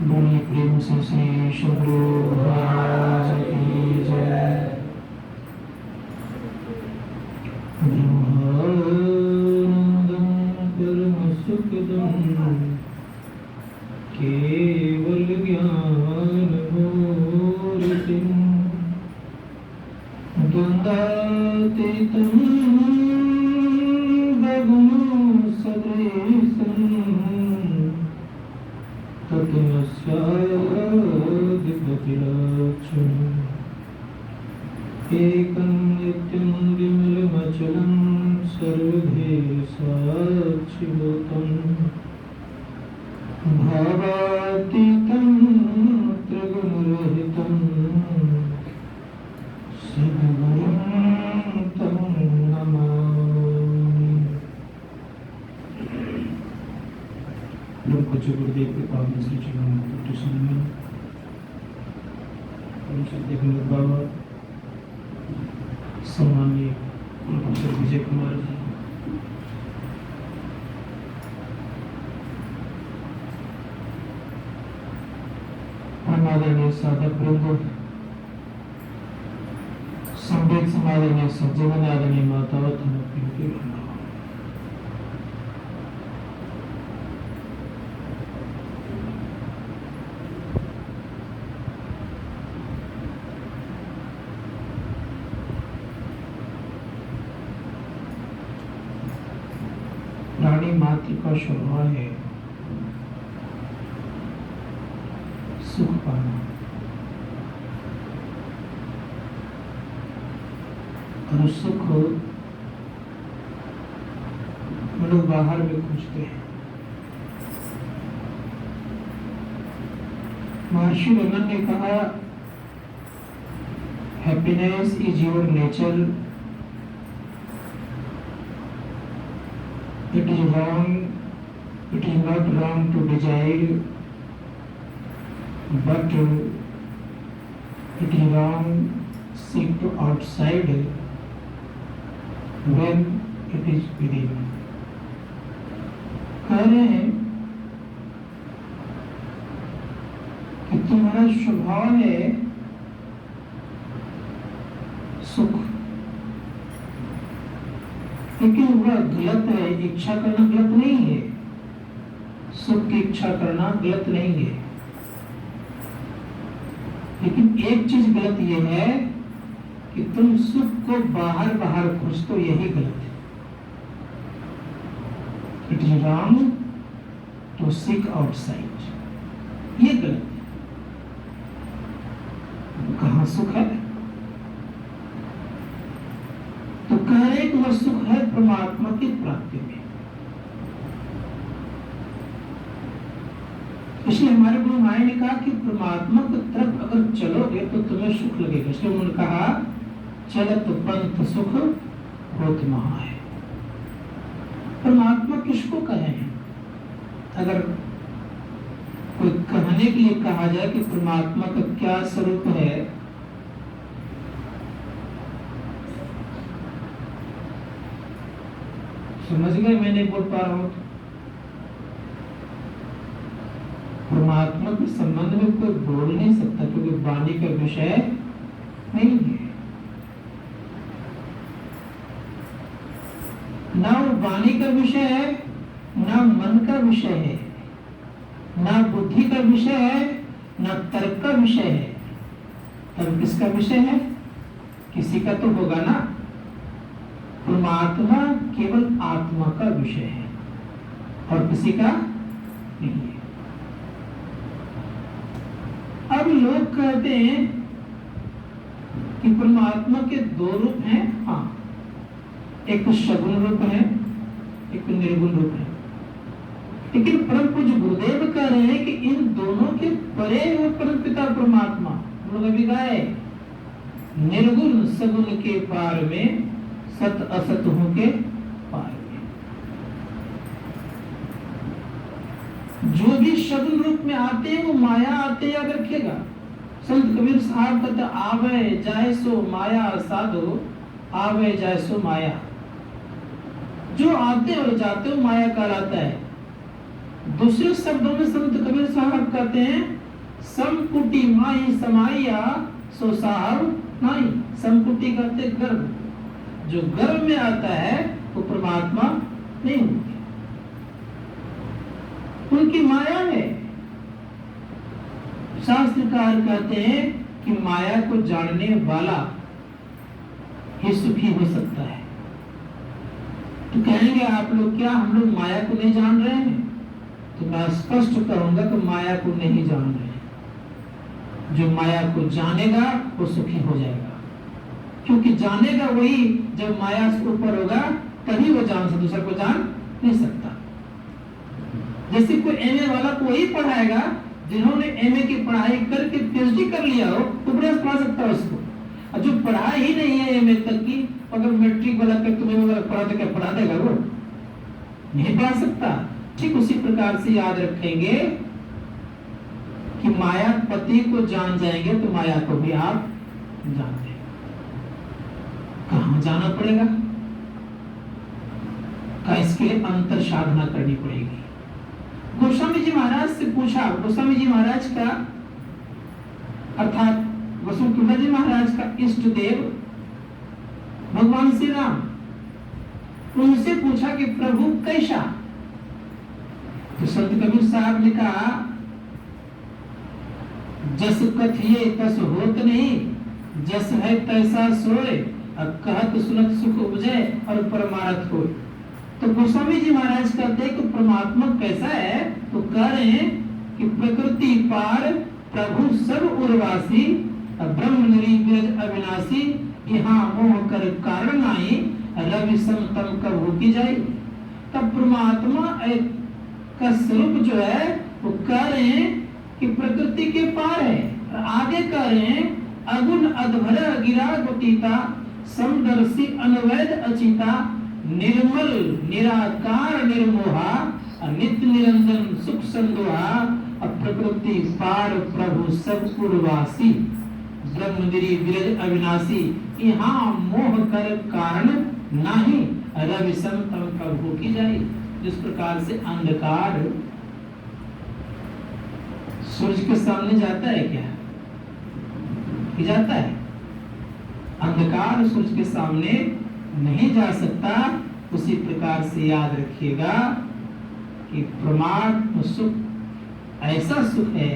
बड़े प्रेम से श्री शुभ्रो महाराज की जय। ब्रह्मानंदं परम सुखदं केवल ज्ञान मूर्तिं द्वंद्वातीतं गगनसदृशं तत्त्वस्याधिपतिलक्षणम् एकं नित्यं विमलमचलं सर्वदेशाच्युतं भावातीतं त्रिगुणरहितं सद्गुरुं तं नमामि। लोग कुछ गुरुदेव के पावन श्री चरणों में टूटे सम्मान बाबा सम्मानीय प्रोफेसर विजय कुमार जी, आदरणीय साधक वृंद, संवेद समादरणीय सज्जन, आदरणीय माता व प्राणी मात्र का स्वभाव है सुख पाना, और सुख लोग बाहर में खोजते हैं। महर्षि रमन ने कहा, happiness is your nature, it is not wrong to desire, but it is wrong seek to outside when it is within। कह रहे हैं कि तुम्हारा स्वभाव है सुख, लेकिन वह गलत है। इच्छा करना गलत नहीं है, सुख की इच्छा करना गलत नहीं है, लेकिन एक चीज गलत यह है कि तुम सुख को बाहर बाहर खोजते हो, यही गलत है। It is wrong to seek outside, ये गलत है। कहाँ सुख है? तो कह रहे कि वह सुख है परमात्मा की प्राप्ति में। इसलिए हमारे गुरु महाराज ने कहा कि परमात्मा की तरफ अगर चलोगे तो तुम्हें सुख लगेगा। इसलिए उन्होंने कहा, चलत पंथ सुख होत महा है। परमात्मा किसको कहे हैं? अगर कोई कहने के लिए कहा जाए कि परमात्मा का क्या स्वरूप है, समझ गए मैं नहीं बोल पा रहा हूं? परमात्मा के संबंध में कोई बोल नहीं सकता, क्योंकि वाणी का विषय नहीं है। ना वो वाणी का विषय है, ना मन का विषय है, ना बुद्धि का विषय है, ना तर्क का विषय है। तब किसका विषय है? किसी का तो होगा ना। परमात्मा केवल आत्मा का विषय है और किसी का नहीं है। अब लोग कहते हैं कि परमात्मा के दो रूप हैं। हाँ, एक सगुण रूप है, एक निर्गुण रूप है। लेकिन परम पूज्य गुरुदेव कह रहे हैं कि इन दोनों के परे है परम पिता परमात्मा। हम लोग अभी गाए, निर्गुण सगुण के पार में, सत असत हो के पार में। जो भी सगुण रूप में आते हैं वो माया आते याद रखिएगा। संत कबीर साहब कहते, आवे जाए सो माया साधो, आवे जाए सो माया। जो आते और जाते हो माया कहलाता है। दूसरे शब्दों में संत कबीर साहब कहते हैं समकुटी माही समाया सो साहब नहीं। समकुटी कहते गर्भ, जो गर्भ में आता है वो परमात्मा नहीं होती, उनकी माया है। शास्त्रकार कहते हैं कि माया को जानने वाला ही सुखी हो सकता है। तो कहेंगे आप लोग क्या हम लोग माया को नहीं जान रहे हैं? तो मैं स्पष्ट कहूंगा कि माया को नहीं जान रहे हैं। जो माया को जानेगा वो सुखी हो जाएगा, क्योंकि जानेगा वही जब माया से ऊपर होगा, तभी वो जान सकता, दूसरा को जान नहीं सकता। जैसे कोई एमए वाला को वही पढ़ाएगा जिन्होंने एमए की पढ़ाई करके पीएचडी कर लिया हो, तो बढ़िया पढ़ा सकता है उसको। और जो पढ़ाई ही नहीं है एमए तक की, अगर मैट्रिक वाला कर तुम्हें वाला पढ़ा तो क्या पढ़ा देगा? वो नहीं पढ़ा सकता। ठीक उसी प्रकार से याद रखेंगे कि मायापति को जान जाएंगे तो माया को भी आप जान देंगे। कहां जाना पड़ेगा? इसके लिए अंतर साधना करनी पड़ेगी। गोस्वामी जी महाराज से पूछा, गोस्वामी जी महाराज का अर्थात वसुंधरा जी महाराज का इष्ट देव भगवान श्री राम, उनसे पूछा कि प्रभु कैसा? तो संत कबीर साहब ने कहा जस कथिए तस होत नहीं, जस है तैसा सोए, कहत सुनत सुख उपजे और परमारथ होए। तो गोस्वामी जी महाराज कहते हैं कि परमात्मा कैसा है? तो कह रहे हैं कि प्रकृति पार प्रभु सब उर्वासी, ब्रह्म निर्विग्रह अविनाशी, यहाँ मोह कर कारण आई, रवि समतम कब की जाए। तब परमात्मा का स्वरूप जो है वो कह रहे हैं कि प्रकृति के पार है, और आगे कह रहे हैं अगुण अधभर गिरा गोतीता, समदर्शी अनवैध अचिता, निर्मल निराकार निर्मोहा, नित्य निरंजन सुख संदोहा, प्रकृति पार प्रभु सब उर्वासी, ब्रह्म निर्विग्रह अविनाशी, यहाँ मोह कर कारण नहीं, रवि समतम कब की जाए। जिस प्रकार से अंधकार सूरज के सामने जाता है क्या? कि जाता है? अंधकार सूरज के सामने नहीं जा सकता। उसी प्रकार से याद रखिएगा कि परमात्म सुख ऐसा सुख है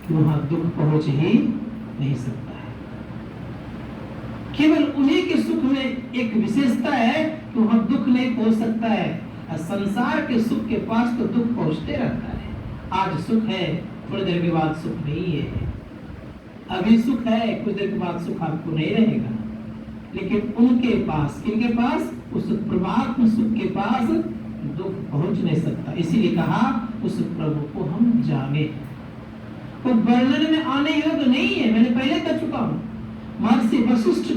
कि वहां दुख पहुंच ही नहीं सकता है। केवल उन्हीं के सुख में एक विशेषता है कि वहां दुख नहीं पहुंच सकता है। संसार के सुख के पास तो दुख पहुंचते रहता है। आज सुख है, थोड़ी देर के बाद सुख नहीं है। अभी सुख है, कुछ देर के बाद सुख आपको नहीं रहेगा। लेकिन उनके पास, किनके पास? उस परमात्मा सुख के पास दुख पहुंच नहीं सकता। इसीलिए कहा उस प्रभु को हम जाने। तो वर्णन में आने योग्य नहीं है, मैंने पहले कह चुका हूं। महर्षि वशिष्ठ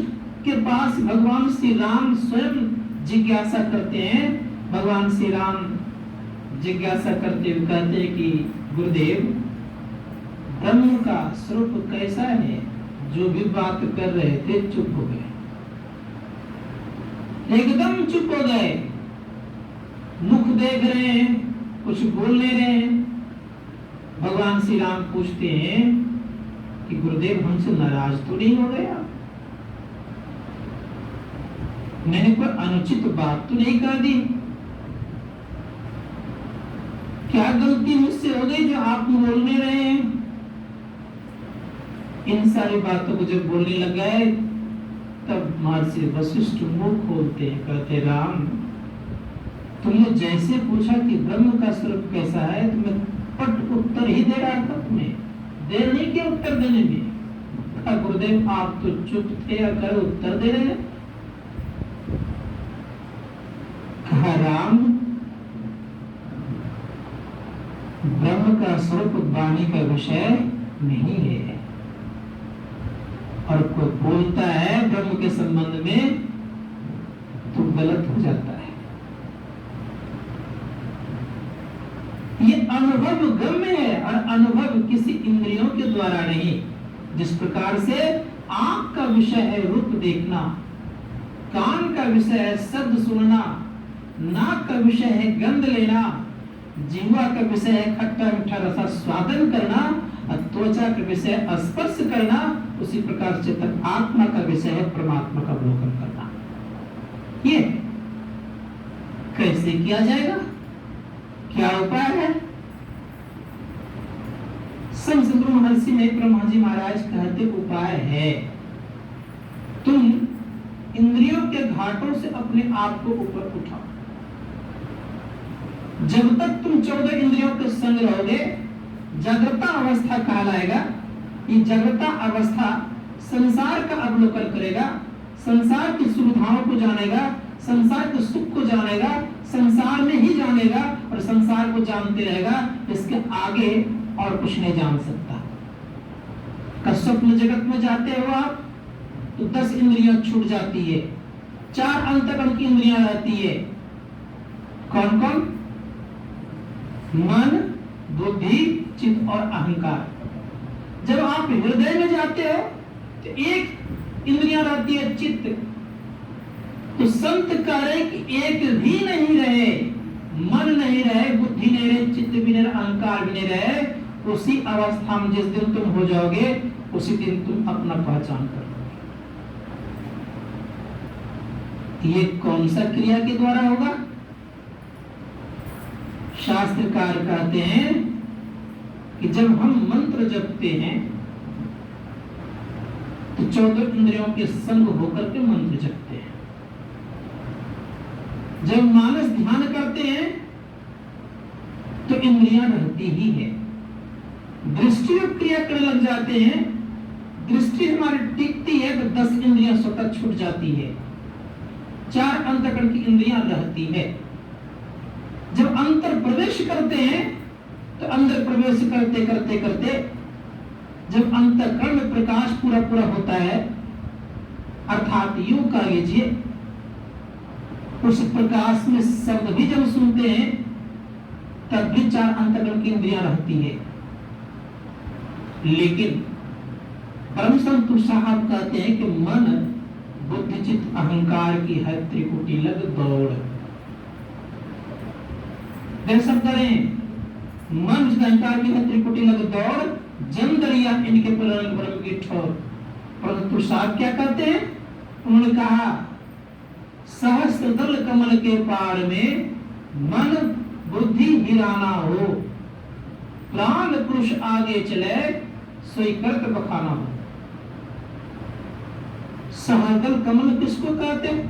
के पास भगवान श्री राम स्वयं जिज्ञासा करते हैं। भगवान श्री राम जिज्ञासा करते हुए कहते हैं कि गुरुदेव, ब्रह्म का स्वरूप कैसा है? जो भी बात कर रहे थे चुप हो गए, एकदम चुप हो गए, मुख देख रहे हैं, कुछ बोल नहीं रहे हैं। भगवान श्री राम पूछते हैं कि गुरुदेव हमसे नाराज तो नहीं हो गए? मैंने कोई अनुचित बात तो नहीं कर दी? क्या गलती मुझसे हो गई जो आप बोल नहीं रहे हैं? इन सारी बातों को जब बोलने लग गए तब महर्षि वशिष्ठ मुंह खोलते हैं, कहते राम, तुमने जैसे पूछा कि ब्रह्म का स्वरूप कैसा है तो मैं पट उत्तर ही दे रहा था, तुम्हें देर नहीं किया उत्तर देने में। गुरुदेव आप तो चुप थे, अगर उत्तर दे रहे। कहा राम, ब्रह्म का स्वरूप वाणी का विषय नहीं है, और कोई बोलता है ब्रह्म के संबंध में तो गलत हो जाता है। ये अनुभव गम्य है, और अनुभव किसी इंद्रियों के द्वारा नहीं। जिस प्रकार से आंख का विषय है रूप देखना, कान का विषय है शब्द सुनना, नाक का विषय है गंध लेना, जीवा का विषय है खट्टा मीठा रसा स्वादन करना, और त्वचा का विषय है स्पर्श करना, उसी प्रकार चेतन आत्मा का विषय है परमात्मा का अवलोकन करना। ये कैसे किया जाएगा, क्या उपाय है? संत सद्गुरु महर्षि में ब्रह्मा जी महाराज कहते उपाय है, तुम इंद्रियों के घाटों से अपने आप को ऊपर उठाओ। जब तक तुम 14 इंद्रियों के संग रहोगे, जागृता अवस्था कहलाएगा। ये जागृता अवस्था संसार का अवलोकन करेगा, संसार की सुविधाओं को जानेगा, संसार के सुख को जानेगा, संसार में ही जानेगा और संसार को जानते रहेगा। इसके आगे और कुछ नहीं जान सकता। का स्वप्न जगत में जाते हो आप तो 10 इंद्रियां छूट जाती है, 4 अंतःकरण की इंद्रियां रहती है। कौन कौन? मन, बुद्धि, चित्त और अहंकार। जब आप हृदय में जाते हो तो एक इंद्रियां रहती है चित्त। तो संत कह रहे कि एक भी नहीं रहे, मन नहीं रहे, बुद्धि नहीं रहे, चित्त भी नहीं रहे, अहंकार भी नहीं रहे, उसी अवस्था में जिस दिन तुम हो जाओगे उसी दिन तुम अपना पहचान कर लोगे। ये कौन सा क्रिया के द्वारा होगा? शास्त्रकार कहते हैं कि जब हम मंत्र जपते हैं तो 14 इंद्रियों के संग होकर के मंत्र जपते हैं। जब मानस ध्यान करते हैं तो इंद्रियां रहती ही है। दृष्टि क्रिया करने लग जाते हैं, दृष्टि हमारी टिकती है तो 10 इंद्रियां स्वतः छूट जाती है, 4 अंतःकरण की इंद्रियां रहती है। जब अंतर प्रवेश करते हैं तो अंदर प्रवेश करते करते करते जब अंतःकरण में प्रकाश पूरा पूरा होता है, अर्थात यूं कह लीजिए उस प्रकाश में शब्द भी जब सुनते हैं तब भी 4 अंतःकरण की इंद्रियां रहती है। लेकिन परम संत साहब कहते हैं कि मन, बुद्धि, चित्त, अहंकार की है त्रिकुटी लग दौड़। दर्शन करें, मन, चित्त, अहंकार की है त्रिकुटी लग दौड़, जन दरिया इनके परंग ब्रह्म की ठोर। परंतु साहब क्या कहते हैं? उन्होंने कहा सहस्त्र दल कमल के पार में मन बुद्धि हिराना हो, प्राण पुरुष आगे चले सोई करत बखाना हो। सहदल कमल किसको कहते हैं?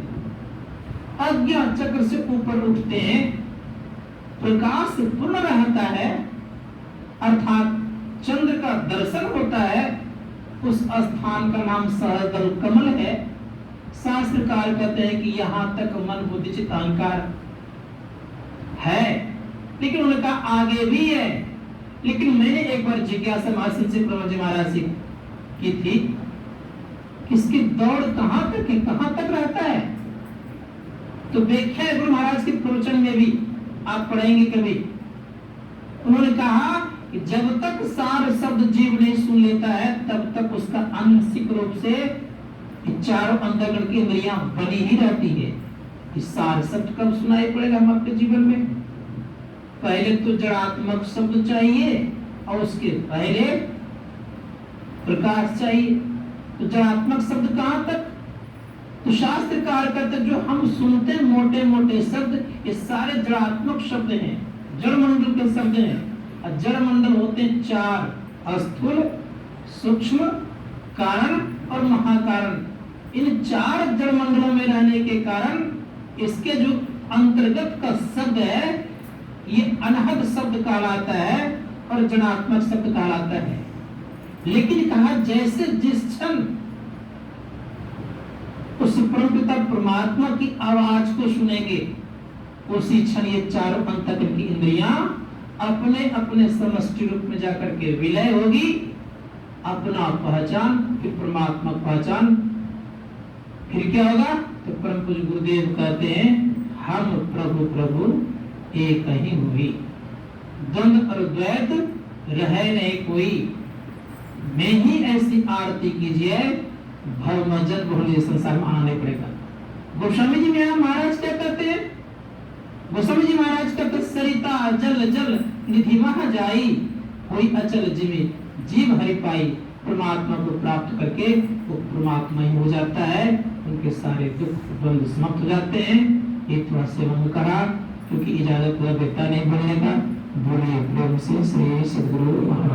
अज्ञा चक्र से ऊपर उठते हैं, प्रकाश पूर्ण रहता है, अर्थात चंद्र का दर्शन होता है, उस स्थान का नाम सहदल कमल है। शास्त्रकार कहते हैं कि यहां तक मन बुद्धि चित्त अहंकार है, लेकिन उन्होंने कहा आगे भी है। लेकिन मैंने एक बार जिज्ञासा महाराज से ब्रह्मा जी महाराज से की थी, किसकी दौड़ कहां तक है, कहां तक रहता है? तो व्याख्या गुरु महाराज के प्रवचन में भी आप पढ़ेंगे कभी। उन्होंने कहा कि जब तक सार शब्द जीव नहीं सुन लेता है तब तक उसका आंशिक रूप से चारों अंतःकरण की इंद्रियां बनी ही रहती है। इस सार शब्द कब सुनाई पड़ेगा हम अपने जीवन में? पहले तो जड़ात्मक शब्द चाहिए और उसके पहले प्रकाश चाहिए। तो जड़ात्मक शब्द कहां तक? तो शास्त्रकार कहते जो हम सुनते मोटे मोटे शब्द, ये सारे जड़ात्मक शब्द हैं, जड़ मंडल के शब्द हैं। और जड़ मंडल होते हैं 4, स्थूल, सूक्ष्म, कारण और महाकारण। इन 4 जड़ मंडलों में रहने के कारण इसके जो अंतर्गत का शब्द है ये अनहद शब्द कहलाता है और जड़ात्मक शब्द कहलाता है। लेकिन कहा जैसे जिस क्षण उस परमपिता परमात्मा की आवाज को सुनेंगे उसी क्षण ये चारों अंतःकरण की इंद्रियां अपने अपने समष्टि रूप में जाकर के विलय होगी, अपना पहचान, फिर परमात्मा पहचान। फिर क्या होगा? तो परम पूज्य गुरुदेव कहते हैं हम प्रभु प्रभु एक ही हुई, द्वंद और द्वैत रहे नहीं कोई। मैं ही ऐसी आरती कीजिए भवमजन बहुल संसार में आना नहीं पड़ेगा। गोस्वामी जी में महाराज क्या कहते हैं? गोस्वामी जी महाराज कहते सरिता जल जल निधि महा जाई, कोई अचल जिमे जीव हरि पाई। परमात्मा को प्राप्त करके वो परमात्मा ही हो जाता है, उनके सारे दुख द्वंद्व समाप्त हो जाते हैं। ये थोड़ा सेवन करा, क्योंकि इजाजत देता नहीं बोलने का। बोलिए प्रेम से श्री सद्गुरु महाराज।